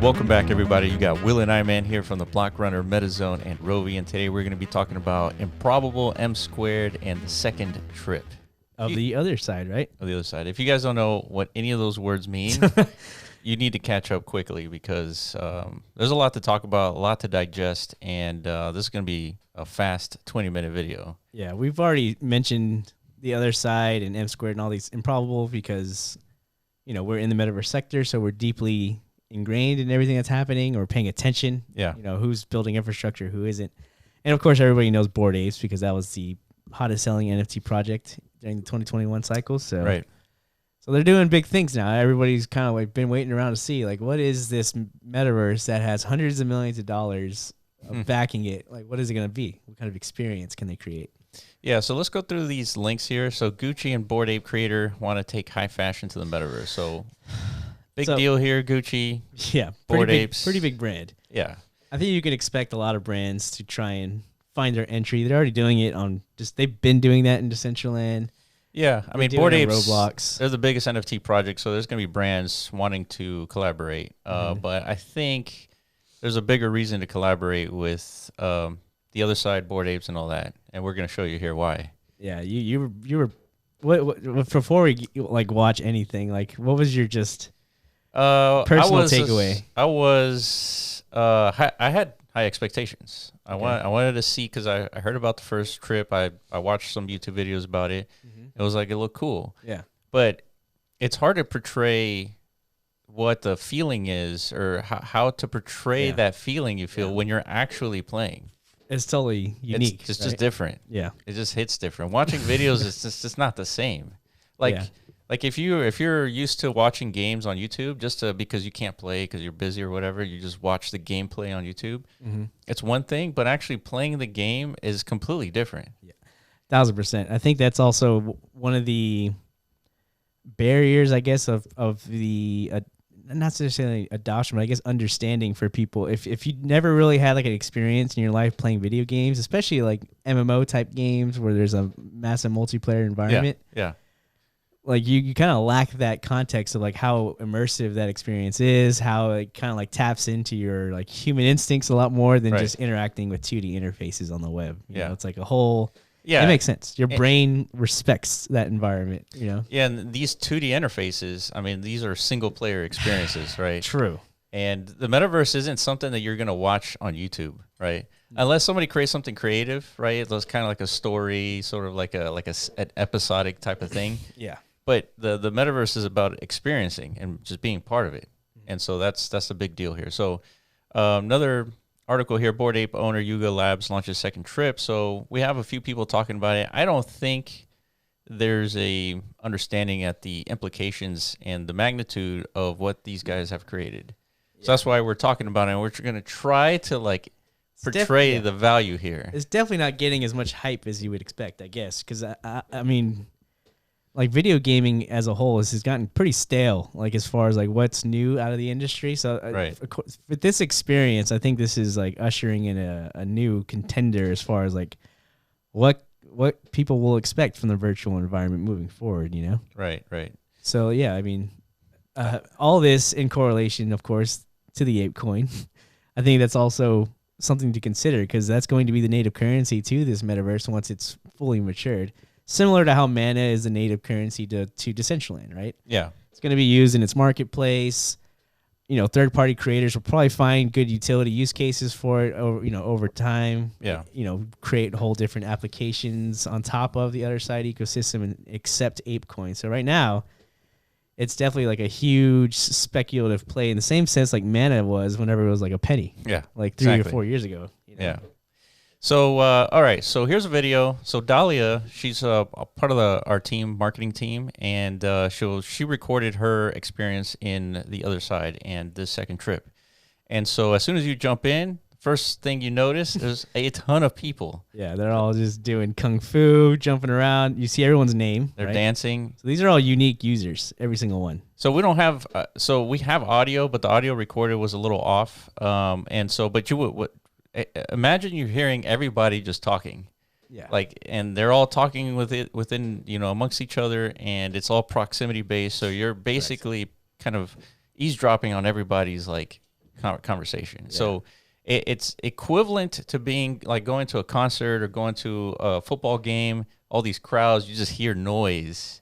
Welcome back, everybody. You got Will and I Man here from the Block Runner, MetaZone, and Rovi, and today we're going to be talking about Improbable, M Squared, and the second trip. Of the other side, right? Of the other side. If you guys don't know what any of those words mean, you need to catch up quickly because there's a lot to talk about, a lot to digest, and this is going to be a fast 20-minute video. Yeah, we've already mentioned the other side and M Squared and all these Improbable because, you know, we're in the metaverse sector, so we're deeply ingrained in everything that's happening or paying attention. Yeah. You know, who's building infrastructure, who isn't. And of course, everybody knows Bored Apes because that was the hottest selling NFT project during the 2021 cycle. So, right. So they're doing big things now. Everybody's kind of like been waiting around to see, like, what is this metaverse that has hundreds of millions of dollars of backing it? Like, what is it going to be? What kind of experience can they create? Yeah, so let's go through these links here. So Gucci and Bored Ape Creator want to take high fashion to the metaverse. So big deal here, Gucci. Yeah, Bored Apes. Pretty big brand. Yeah. I think you can expect a lot of brands to try and find their entry. They're already doing it on they've been doing that in Decentraland. Yeah, I mean, Bored Apes, Roblox. They're the biggest NFT project, so there's going to be brands wanting to collaborate. But I think there's a bigger reason to collaborate with the other side, Bored Apes, and all that, and we're going to show you here why. Yeah, you were what before we like watch anything, like what was your just personal takeaway? I had high expectations. I wanted to see because I heard about the first trip. I watched some YouTube videos about it. It was like it looked cool. Yeah, but it's hard to portray what the feeling is or how to portray that feeling you feel when you're actually playing. It's totally unique. It's just different. Yeah, it just hits different. Watching videos is just not the same. Like if you're used to watching games on YouTube because you can't play because you're busy or whatever, you just watch the gameplay on YouTube. It's one thing, but actually playing the game is completely different. Yeah, 1000%. I think that's also one of the barriers, I guess, of the not necessarily adoption, but I guess understanding for people. If you never really had like an experience in your life playing video games, especially like MMO type games where there's a massive multiplayer environment. Yeah. Like you kind of lack that context of like how immersive that experience is, how it kind of like taps into your like human instincts a lot more than just interacting with 2D interfaces on the web. You know, it's like a whole. Yeah, it makes sense. Your brain respects that environment. You know. Yeah, and these 2D interfaces, I mean, these are single player experiences, right? True. And the metaverse isn't something that you're gonna watch on YouTube, right? Unless somebody creates something creative, right? It's kind of like a story, sort of like an episodic type of thing. Yeah. But the metaverse is about experiencing and just being part of it. And so that's a big deal here. So another article here, Bored Ape owner Yuga Labs launches second trip. So we have a few people talking about it. I don't think there's a understanding at the implications and the magnitude of what these guys have created. So that's why we're talking about it. And we're going to try to like portray the value here. It's definitely not getting as much hype as you would expect, I guess. Because, I mean, like video gaming as a whole has gotten pretty stale, like as far as like what's new out of the industry. So with this experience, I think this is like ushering in a new contender as far as like what people will expect from the virtual environment moving forward, you know? Right. So yeah, I mean, all this in correlation, of course, to the ape coin. I think that's also something to consider because that's going to be the native currency to this metaverse once it's fully matured. Similar to how Mana is the native currency to Decentraland, right? Yeah. It's going to be used in its marketplace. You know, third-party creators will probably find good utility use cases for it over time. Yeah. You know, create whole different applications on top of the other side ecosystem and accept ApeCoin. So right now, it's definitely like a huge speculative play in the same sense like Mana was whenever it was like a penny. Yeah. Like 3 or 4 years ago. You know? Yeah. So, all right. So here's a video. So Dahlia, she's a part of our marketing team, and she recorded her experience in the other side and this second trip. And so as soon as you jump in, first thing you notice, there's a ton of people. Yeah, they're all just doing kung fu, jumping around. You see everyone's name. They're dancing. So these are all unique users, every single one. So we don't have, we have audio, but the audio recorded was a little off. But you would. Imagine you're hearing everybody just talking. Yeah. And they're all talking within, amongst each other, and it's all proximity based. So you're basically kind of eavesdropping on everybody's conversation. Yeah. So it's equivalent to being like going to a concert or going to a football game. All these crowds, you just hear noise,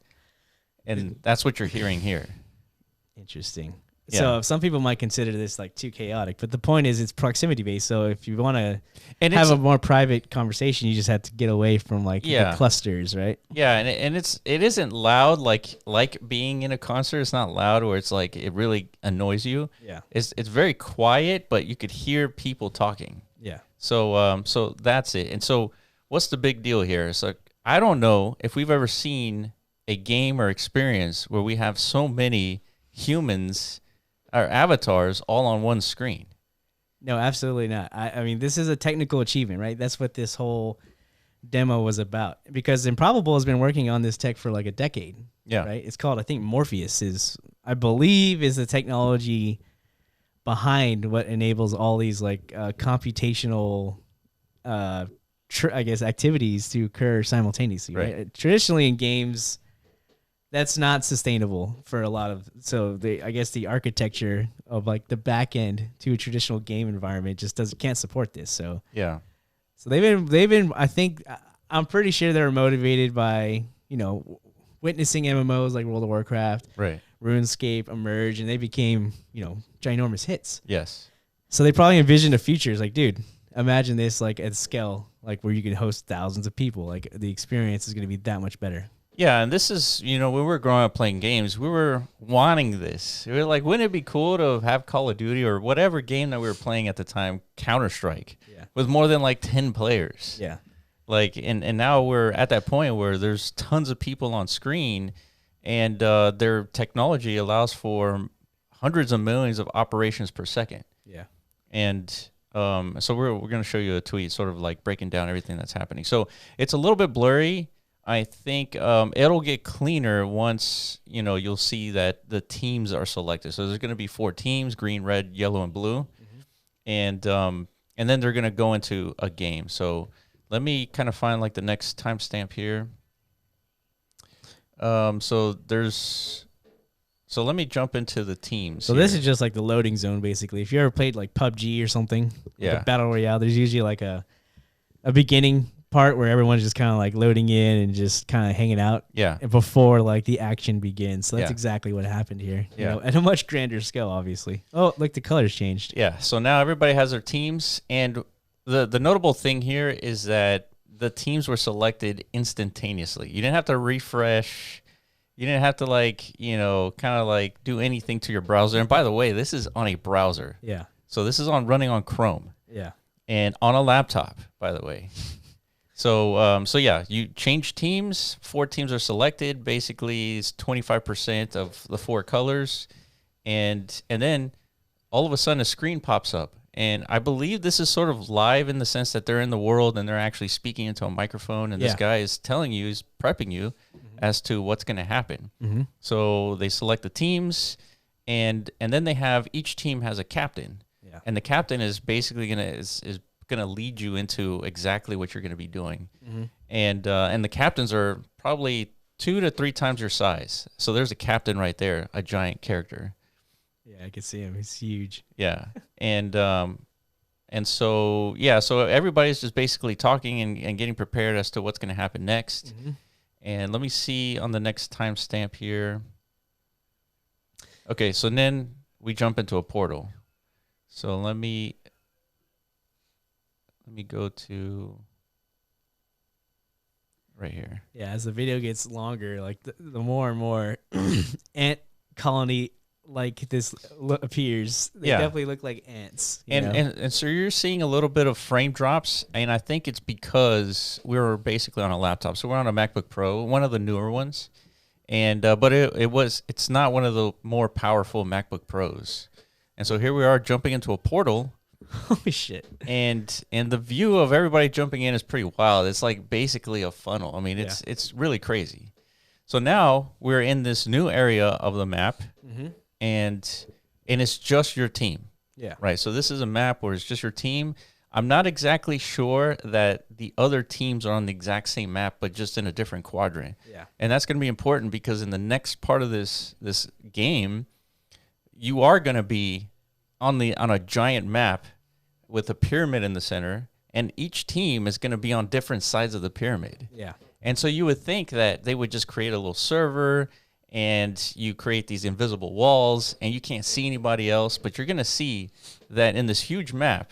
and that's what you're hearing here. Interesting. Yeah. So some people might consider this like too chaotic, but the point is it's proximity based. So if you want to have a more private conversation, you just have to get away from like the clusters, right? Yeah, and it isn't loud like being in a concert. It's not loud where it's like it really annoys you. Yeah, it's very quiet, but you could hear people talking. Yeah. So so that's it. And so what's the big deal here? So I don't know if we've ever seen a game or experience where we have so many humans, our avatars, all on one screen. No, absolutely not. I mean, this is a technical achievement, right? That's what this whole demo was about. Because Improbable has been working on this tech for like a decade. Yeah. Right? It's called, I think, Morpheus I believe, is the technology behind what enables all these like computational, I guess, activities to occur simultaneously. Right? Traditionally in games, that's not sustainable for a lot of, so I guess the architecture of like the back end to a traditional game environment just can't support this. So yeah, so they've been I think I'm pretty sure they were motivated by, you know, witnessing MMOs like World of Warcraft, right, RuneScape emerge, and they became, you know, ginormous hits. Yes. So they probably envisioned a future. It's like, dude, imagine this like at scale, like where you can host thousands of people. Like the experience is going to be that much better. Yeah, and this is, you know, when we were growing up playing games, we were wanting this. We were like, wouldn't it be cool to have Call of Duty or whatever game that we were playing at the time, Counter-Strike, with more than like 10 players? Yeah. Like, and now we're at that point where there's tons of people on screen, and their technology allows for hundreds of millions of operations per second. Yeah. And so we're going to show you a tweet sort of like breaking down everything that's happening. So it's a little bit blurry. I think it'll get cleaner once, you know, you'll see that the teams are selected. So there's going to be 4 teams, green, red, yellow, and blue. Mm-hmm. And then they're going to go into a game. So let me kind of find like the next timestamp here. So let me jump into the teams. So this is just like the loading zone, basically. If you ever played like PUBG or something, like a Battle Royale, there's usually like a beginning part where everyone's just kind of like loading in and just kind of hanging out before like the action begins. So that's exactly what happened here. You know, at a much grander scale, obviously. Oh, like the colors changed. Yeah. So now everybody has their teams, and the notable thing here is that the teams were selected instantaneously. You didn't have to refresh. You didn't have to like, you know, kind of like do anything to your browser. And by the way, this is on a browser. Yeah. So this is running on Chrome. Yeah. And on a laptop, by the way. So yeah, you change teams. 4 teams are selected. Basically, it's 25% of the 4 colors, and then all of a sudden a screen pops up. And I believe this is sort of live in the sense that they're in the world and they're actually speaking into a microphone, and this guy is telling you, is prepping you as to what's going to happen. Mm-hmm. So they select the teams, and then they have, each team has a captain, and the captain is basically going to lead you into exactly what you're going to be doing. Mm-hmm. And the captains are probably 2 to 3 times your size. So there's a captain right there, a giant character. Yeah, I can see him. He's huge. Yeah. And so, so everybody's just basically talking and getting prepared as to what's going to happen next. Mm-hmm. And let me see on the next timestamp here. Okay, so then we jump into a portal. So let me go to right here. Yeah, as the video gets longer, like the more and more ant colony like this appears, they definitely look like ants. And so you're seeing a little bit of frame drops, and I think it's because we're basically on a laptop. So we're on a MacBook Pro, one of the newer ones, and but it's not one of the more powerful MacBook Pros. And so here we are jumping into a portal. Holy shit. And the view of everybody jumping in is pretty wild. It's like basically a funnel. I mean, it's really crazy. So now we're in this new area of the map, mm-hmm. and it's just your team. Yeah. Right. So this is a map where it's just your team. I'm not exactly sure that the other teams are on the exact same map, but just in a different quadrant. Yeah. And that's going to be important because in the next part of this game, you are going to be on a giant map with a pyramid in the center, and each team is going to be on different sides of the pyramid. Yeah. And so you would think that they would just create a little server and you create these invisible walls and you can't see anybody else, but you're going to see that in this huge map,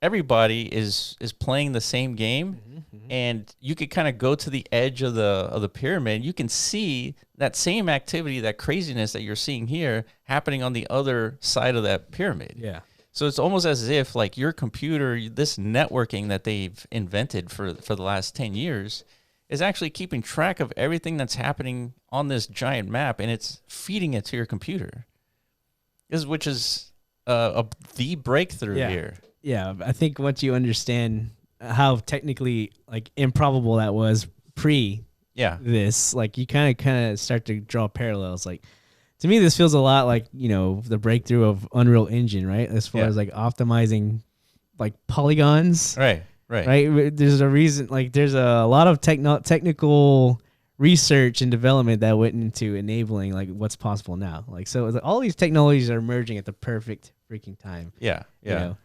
everybody is playing the same game, and you could kind of go to the edge of the pyramid. You can see that same activity, that craziness that you're seeing here happening on the other side of that pyramid. Yeah. So it's almost as if like your computer, this networking that they've invented for the last 10 years is actually keeping track of everything that's happening on this giant map, and it's feeding it to your computer, which is the breakthrough here. Yeah, I think once you understand how technically like improbable that was this, like you kind of start to draw parallels. Like to me, this feels a lot like, you know, the breakthrough of Unreal Engine, right? As far as like optimizing like polygons. Right. There's a reason, like there's a lot of technical research and development that went into enabling like what's possible now. Like, so all these technologies are merging at the perfect freaking time. Yeah. You know?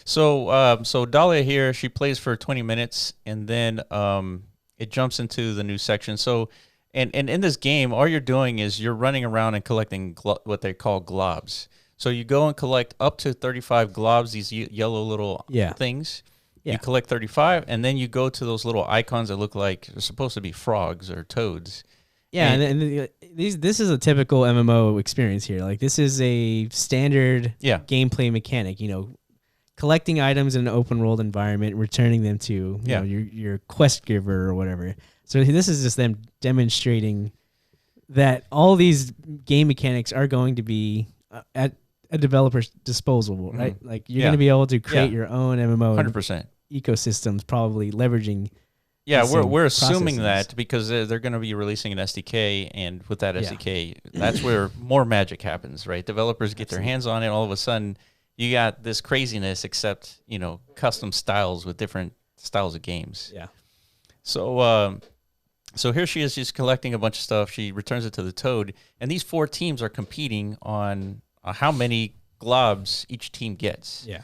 So Dahlia here, she plays for 20 minutes and then it jumps into the new section. So, and in this game, all you're doing is you're running around and collecting what they call globs. So you go and collect up to 35 globs, these yellow little things. Yeah. You collect 35, and then you go to those little icons that look like they're supposed to be frogs or toads. Yeah, and this is a typical MMO experience here. Like this is a standard gameplay mechanic. You know, collecting items in an open world environment, returning them to you know, your quest giver or whatever. So this is just them demonstrating that all these game mechanics are going to be at a developer's disposal, right? Like you're going to be able to create your own MMO. 100%. Ecosystems, probably leveraging. Yeah, we're assuming that because they're going to be releasing an SDK, and with that SDK, that's where more magic happens, right? Developers get their hands on it, all of a sudden you got this craziness, except, you know, custom styles with different styles of games. Yeah. So so here she is, she's collecting a bunch of stuff. She returns it to the toad, and these 4 teams are competing on how many globs each team gets. Yeah.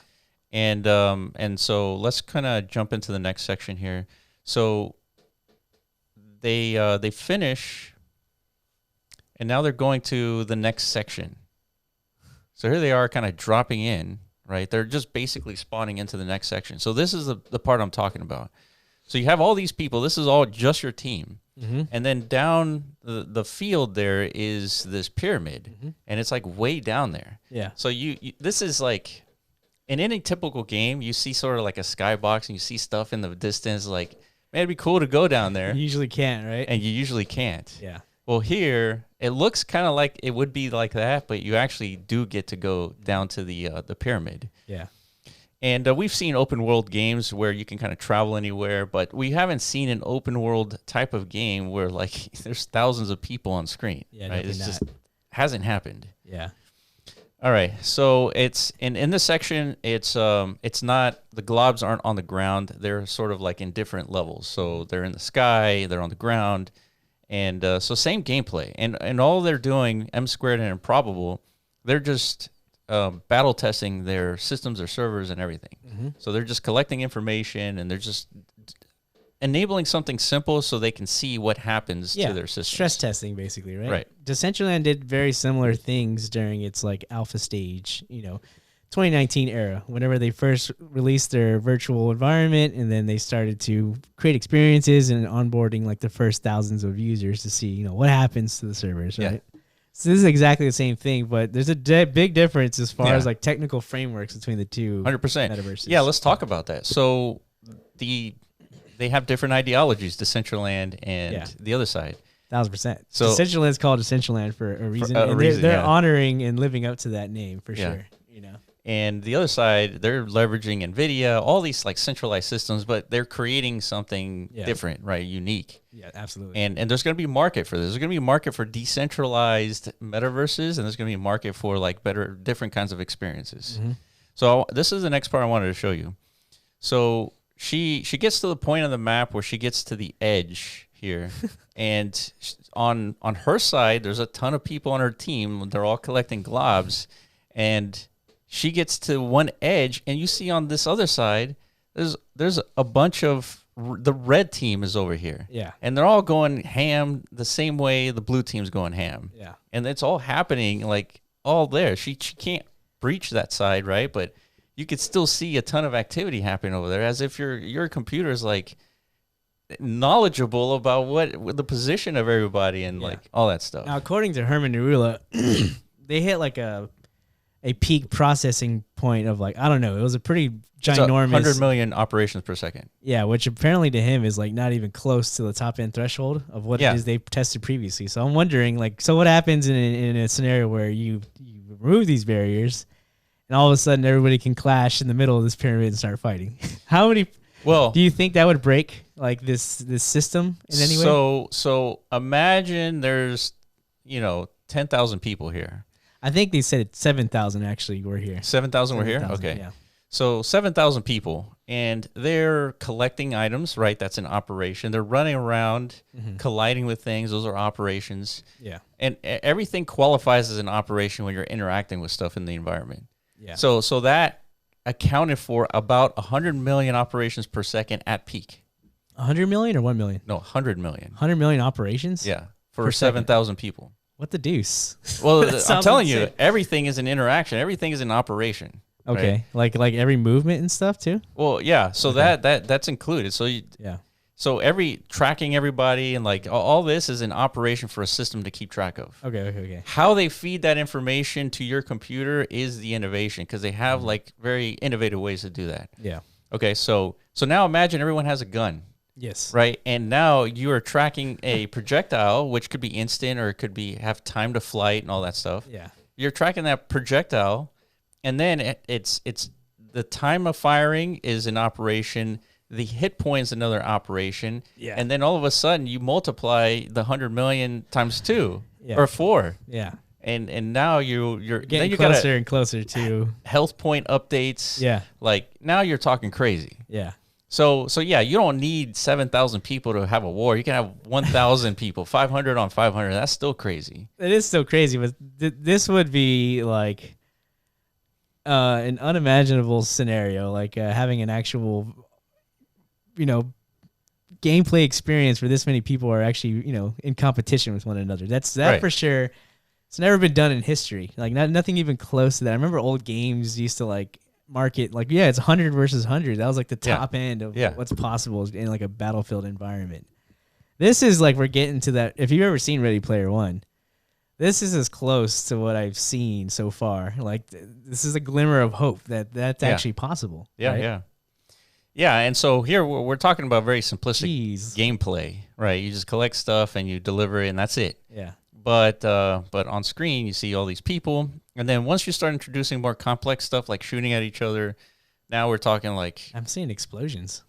And so let's kind of jump into the next section here. So they finish, and now they're going to the next section. So here they are kind of dropping in, right? They're just basically spawning into the next section. So this is the part I'm talking about. So you have all these people. This is all just your team. And then down the field there is this pyramid, and it's like way down there. Yeah. So you this is like, in any typical game, you see sort of like a skybox and you see stuff in the distance like, man, it'd be cool to go down there. You usually can't, right? And you usually can't. Yeah. Well, here, it looks kind of like it would be like that, but you actually do get to go down to the pyramid. Yeah. And we've seen open world games where you can kind of travel anywhere, but we haven't seen an open world type of game where like there's thousands of people on screen. Yeah, right? It just hasn't happened. Yeah. All right, so it's in this section. It's not, the globs aren't on the ground. They're sort of like in different levels. So they're in the sky, they're on the ground, and so same gameplay. And all they're doing, M Squared and Improbable, they're just battle testing their systems, their servers, and everything. So they're just collecting information, and they're just enabling something simple so they can see what happens to their system. Stress testing, basically, right? Right. Decentraland did very similar things during its like alpha stage, 2019 era, whenever they first released their virtual environment, and then they started to create experiences and onboarding like the first thousands of users to see, what happens to the servers, right? So this is exactly the same thing, but there's a big difference as far as like technical frameworks between the two 100%. metaverses. Yeah, let's talk about that. So they have different ideologies, Decentraland and the other side. 1,000%. So Decentraland's called Decentraland for a reason. They're honoring and living up to that name for sure. And the other side, they're leveraging NVIDIA, all these like centralized systems, but they're creating something different, right? Unique. Yeah, absolutely. And there's going to be a market for this. There's going to be a market for decentralized metaverses, and there's going to be a market for like different kinds of experiences. So this is the next part I wanted to show you. So she gets to the point on the map where she gets to the edge here, and on her side, there's a ton of people on her team. They're all collecting globs, and she gets to one edge, and you see on this other side, there's a bunch of the red team is over here. Yeah. And they're all going ham the same way the blue team's going ham. Yeah. And it's all happening like all there. She can't breach that side, right? But you could still see a ton of activity happening over there, as if your computer is like knowledgeable about what the position of everybody and like all that stuff. Now, according to Herman Narula, they hit like a peak processing point of like, I don't know, it was a pretty ginormous 100 million operations per second. Yeah, which apparently to him is like not even close to the top end threshold of what it is they tested previously. So I'm wondering, like, so what happens in a scenario where you remove these barriers and all of a sudden everybody can clash in the middle of this pyramid and start fighting? How many do you think that would break like this system in any way? So imagine there's 10,000 people here. I think they said 7,000 actually were here. 7,000 were here? Okay. Yeah. So 7,000 people, and they're collecting items, right? That's an operation. They're running around, colliding with things. Those are operations. Yeah. And everything qualifies as an operation when you're interacting with stuff in the environment. Yeah. So that accounted for about 100 million operations per second at peak. 100 million or 1 million? No, 100 million. 100 million operations? Yeah, for 7,000 people. What the deuce? Well, I'm telling you, everything is an interaction. Everything is an operation. Okay, right? like every movement and stuff too. Well, yeah. So that's included. So So every tracking everybody and like all this is an operation for a system to keep track of. Okay. How they feed that information to your computer is the innovation, because they have like very innovative ways to do that. Yeah. Okay. So now imagine everyone has a gun. Yes. Right. And now you are tracking a projectile, which could be instant or it could be have time to flight and all that stuff. Yeah. You're tracking that projectile, and then it's the time of firing is an operation. The hit point is another operation. Yeah. And then all of a sudden you multiply the 100 million times 2 or 4. Yeah. And now you're getting closer and closer to health point updates. Yeah. Like now you're talking crazy. Yeah. So yeah, you don't need 7,000 people to have a war. You can have 1,000 people, 500 on 500. That's still crazy. It is still crazy, but this would be like an unimaginable scenario, like having an actual, gameplay experience where this many people are actually, in competition with one another. That right. For sure. It's never been done in history. Like nothing even close to that. I remember old games used to like market like, it's 100 versus 100. That was like the top end of what's possible in like a battlefield environment. This is like we're getting to that. If you've ever seen Ready Player One, this is as close to what I've seen so far. Like this is a glimmer of hope that's actually possible. Yeah, right? Yeah, and so here we're talking about very simplistic gameplay, right? You just collect stuff and you deliver it, and that's it. Yeah. But on screen you see all these people, and then once you start introducing more complex stuff like shooting at each other, now we're talking like I'm seeing explosions.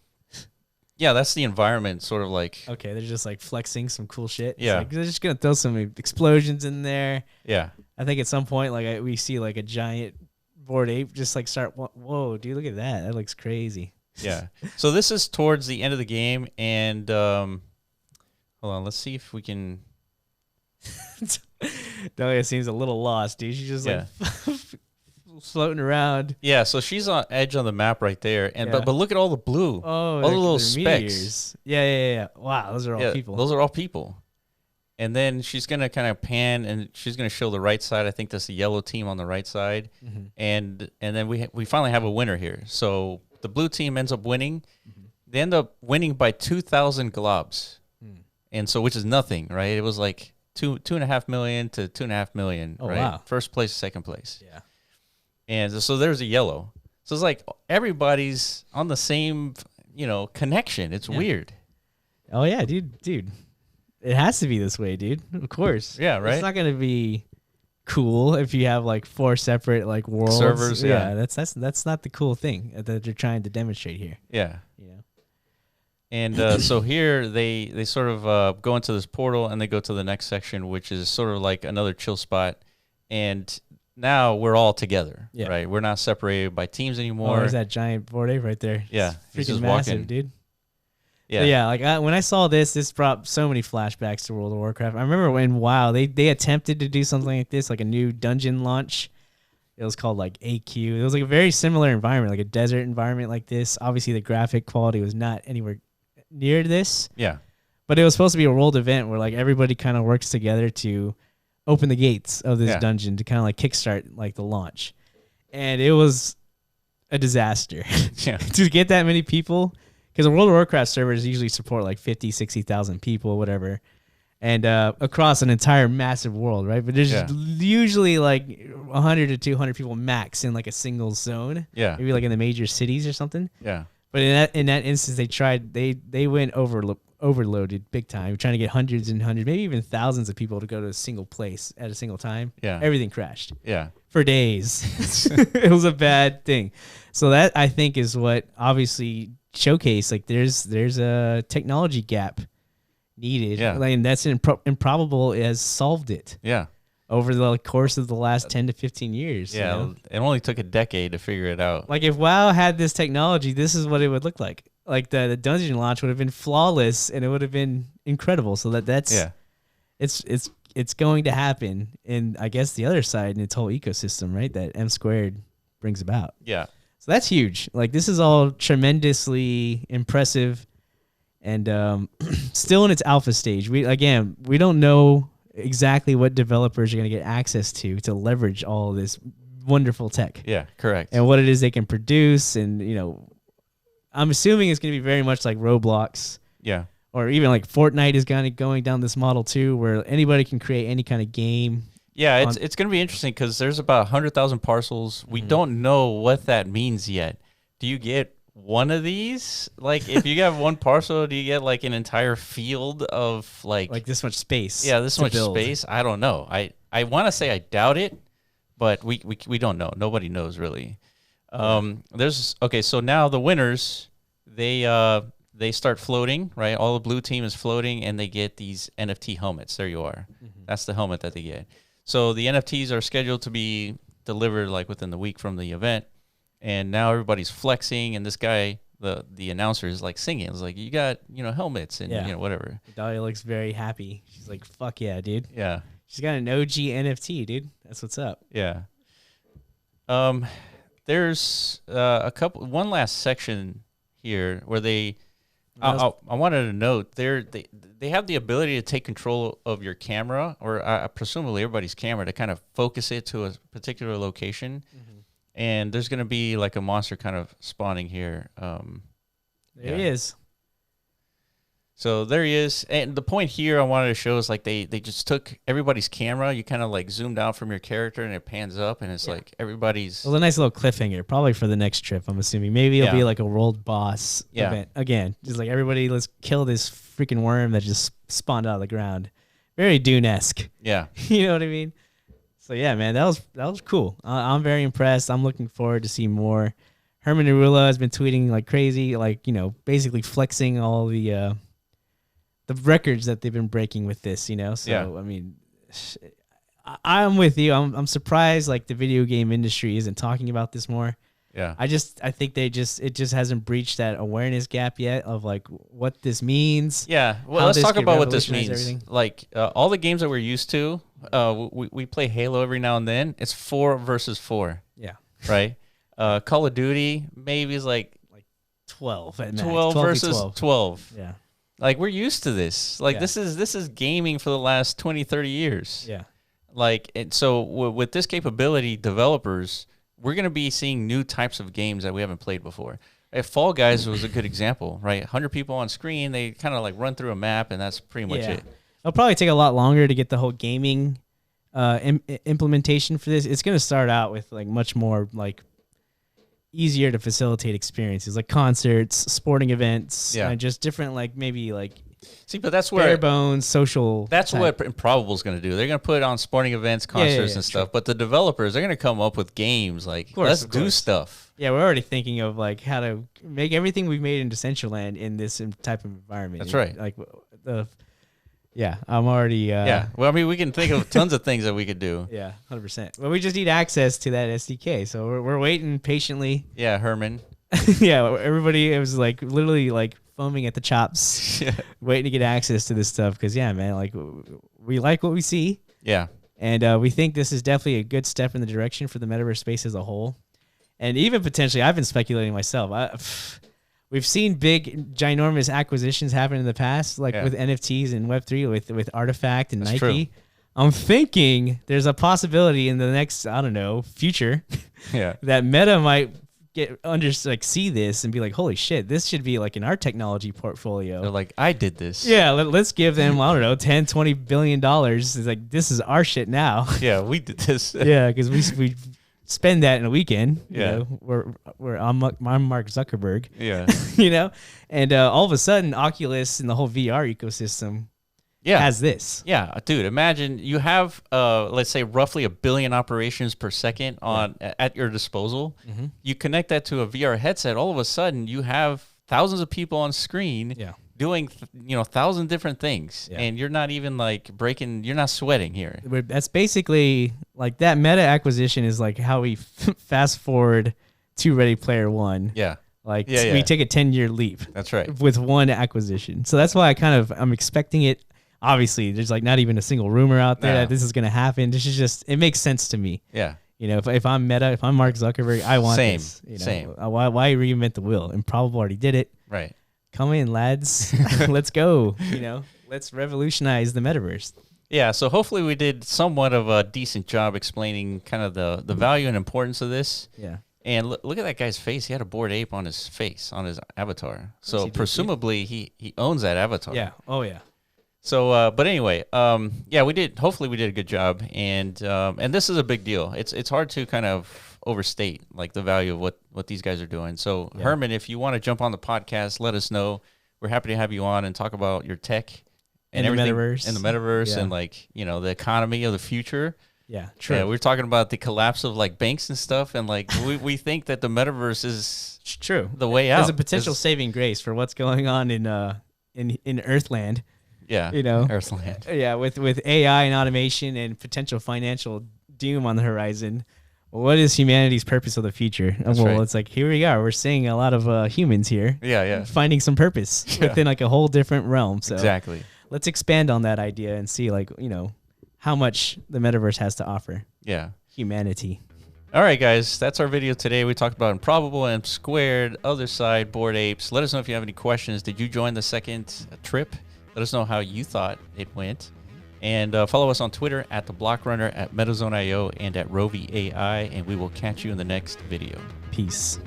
Yeah, that's the environment, sort of like. Okay, they're just like flexing some cool shit. Yeah, like, they're just gonna throw some explosions in there. Yeah, I think at some point like we see like a giant bored ape just like start. Whoa, dude, look at that! That looks crazy. Yeah. So this is towards the end of the game, and hold on, let's see if we can. Delia seems a little lost, dude. She's just like floating around. Yeah, so she's on edge on the map right there, and but look at all the blue, all the little specks. Meteors. Yeah. Wow, those are all people. Those are all people. And then she's gonna kind of pan, and she's gonna show the right side. I think that's the yellow team on the right side, and then we finally have a winner here. So the blue team ends up winning. They end up winning by 2,000 globs, and so which is nothing, right? It was like 2.5 million to 2.5 million, right? Wow. First place, second place. Yeah. And so there's a yellow. So it's like everybody's on the same, connection. It's weird. Oh yeah, dude. It has to be this way, dude. Of course. Yeah, right. It's not gonna be cool if you have like 4 separate like worlds. Servers. Yeah. That's not the cool thing that they're trying to demonstrate here. Yeah. And so here they sort of go into this portal, and they go to the next section, which is sort of like another chill spot. And now we're all together, right? We're not separated by teams anymore. Oh, there's that giant bored ape right there. Yeah. It's freaking massive, walking. Dude. Yeah. Like when I saw this brought so many flashbacks to World of Warcraft. I remember when WoW, they attempted to do something like this, like a new dungeon launch. It was called like AQ. It was like a very similar environment, like a desert environment like this. Obviously, the graphic quality was not anywhere near this. Yeah. But it was supposed to be a world event where like everybody kind of works together to open the gates of this dungeon to kind of like kickstart like the launch. And it was a disaster to get that many people, because the World of Warcraft servers usually support like 50, 60,000 people, whatever. And across an entire massive world, right? But there's usually like 100 to 200 people max in like a single zone. Yeah. Maybe like in the major cities or something. Yeah. But in that instance, they went overloaded big time, trying to get hundreds and hundreds, maybe even thousands of people to go to a single place at a single time. Yeah. Everything crashed. Yeah. For days. It was a bad thing. So that, I think, is what obviously showcased like there's a technology gap needed. Yeah. Like, and that's Improbable has solved it. Yeah. Over the course of the last 10 to 15 years. Yeah. You know? It only took a decade to figure it out. Like if WoW had this technology, this is what it would look like. Like the dungeon launch would have been flawless and it would have been incredible. So that's it's going to happen in, I guess, the other side in its whole ecosystem, right? That M Squared brings about. Yeah. So that's huge. Like this is all tremendously impressive. And still in its alpha stage. We don't know exactly what developers are going to get access to leverage all this wonderful tech. Yeah, correct. And what it is they can produce. And, you know, I'm assuming it's going to be very much like Roblox. Yeah. Or even like Fortnite is kind of going down this model too, where anybody can create any kind of game. Yeah, it's going to be interesting because there's about 100,000 parcels. We don't know what that means yet. Do you get one of these? Like, if you have one parcel, do you get like an entire field of like this much space? Yeah, this much space. I don't know. I want to say I doubt it, but we don't know. Nobody knows really. So now the winners, they start floating, right? All the blue team is floating, and they get these NFT helmets. There you are. That's the helmet that they get. So the NFTs are scheduled to be delivered like within the week from the event. And now everybody's flexing, and this guy, the announcer, is like singing. It's like, you got, helmets and whatever. Dahlia looks very happy. She's like, fuck yeah, dude. Yeah. She's got an OG NFT, dude. That's what's up. Yeah. There's one last section here where I wanted to note they have the ability to take control of your camera, or presumably everybody's camera, to kind of focus it to a particular location. And there's going to be like a monster kind of spawning here. There he is. So there he is. And the point here I wanted to show is like they just took everybody's camera. You kind of like zoomed out from your character and it pans up and it's like everybody's. It was a nice little cliffhanger, probably for the next trip, I'm assuming. Maybe it'll be like a world boss event. Again, just like everybody, let's kill this freaking worm that just spawned out of the ground. Very Dune-esque. Yeah. You know what I mean? So yeah, man, that was cool. I'm very impressed. I'm looking forward to see more. Herman Arula has been tweeting like crazy, like, basically flexing all the records that they've been breaking with this, So I mean, I'm with you. I'm surprised like the video game industry isn't talking about this more. Yeah. I think it just hasn't breached that awareness gap yet of like what this means. Yeah. Well, let's talk about what this means. Everything. Like all the games that we're used to, we play Halo every now and then. It's 4 versus 4. Yeah. Right. Call of Duty maybe is like 12 at max. 12 versus 12. Yeah. Like we're used to this. Like this is gaming for the last 20, 30 years. Yeah. Like, and so with this capability, developers, we're going to be seeing new types of games that we haven't played before. Fall Guys was a good example, right? 100 people on screen, they kind of like run through a map, and that's pretty much it. It'll probably take a lot longer to get the whole gaming implementation for this. It's going to start out with like much more like easier to facilitate experiences, like concerts, sporting events, and just different like maybe like. See, but that's where bare bones social. That's what Improbable is going to do. They're going to put it on sporting events, concerts, and stuff. But the developers, they're going to come up with games like let's do stuff. Yeah, we're already thinking of like how to make everything we've made in Decentraland in this type of environment. That's right. Like I'm already. Yeah. Well, I mean, we can think of tons of things that we could do. Yeah, 100%. Well, we just need access to that SDK, so we're waiting patiently. Yeah, Herman. Yeah, everybody. It was like literally like foaming at the chops, waiting to get access to this stuff. Because man, like we like what we see. Yeah. And we think this is definitely a good step in the direction for the metaverse space as a whole. And even potentially, I've been speculating myself. We've seen big, ginormous acquisitions happen in the past, like with NFTs and Web3 with Artifact and That's Nike. True. I'm thinking there's a possibility in the next, I don't know, future that Meta might see this and be like, holy shit, this should be like in our technology portfolio. They're like, I did this. Yeah, let's give them, I don't know, 10, $20 billion. It's like, this is our shit now. Yeah, we did this. Yeah, because we spend that in a weekend. You know, I'm Mark Zuckerberg. Yeah. You know, and all of a sudden, Oculus and the whole VR ecosystem has this. Yeah, dude, imagine you have, let's say, roughly 1 billion operations per second at your disposal. Mm-hmm. You connect that to a VR headset, all of a sudden you have thousands of people on screen doing, 1,000 different things. Yeah. And you're not even like you're not sweating here. That's basically like that Meta acquisition is like how we fast forward to Ready Player One. Yeah. Like we take a 10-year leap. That's right. With one acquisition. So that's why I'm expecting it. Obviously, there's like not even a single rumor out there that this is going to happen. This is just, it makes sense to me. Yeah. You know, if I'm Meta, if I'm Mark Zuckerberg, I want this. Same. Why reinvent the wheel? Improbable already did it. Right. Come in, lads. Let's go. Let's revolutionize the metaverse. Yeah. So hopefully we did somewhat of a decent job explaining kind of the value and importance of this. Yeah. And look at that guy's face. He had a Bored Ape on his face, on his avatar. So presumably he owns that avatar. Yeah. Oh, yeah. So, but anyway, we did. Hopefully, we did a good job, and this is a big deal. It's hard to kind of overstate like the value of what these guys are doing. So, Herman, if you want to jump on the podcast, let us know. We're happy to have you on and talk about your tech and everything in the metaverse and like the economy of the future. Yeah, true. Yeah, we're talking about the collapse of like banks and stuff, and like we think that the metaverse is true the way out. As a potential saving grace for what's going on in Earthland. Yeah, Earthland. Yeah, with AI and automation and potential financial doom on the horizon, what is humanity's purpose of the future? It's like here we are. We're seeing a lot of humans here. Yeah. Finding some purpose within like a whole different realm. So exactly. Let's expand on that idea and see how much the metaverse has to offer. Yeah. Humanity. All right, guys, that's our video today. We talked about Improbable, M Squared, Otherside, Bored Apes. Let us know if you have any questions. Did you join the second trip? Let us know how you thought it went. And follow us on Twitter at The Block Runner, at MetaZone.io, and at RoviAI. And we will catch you in the next video. Peace.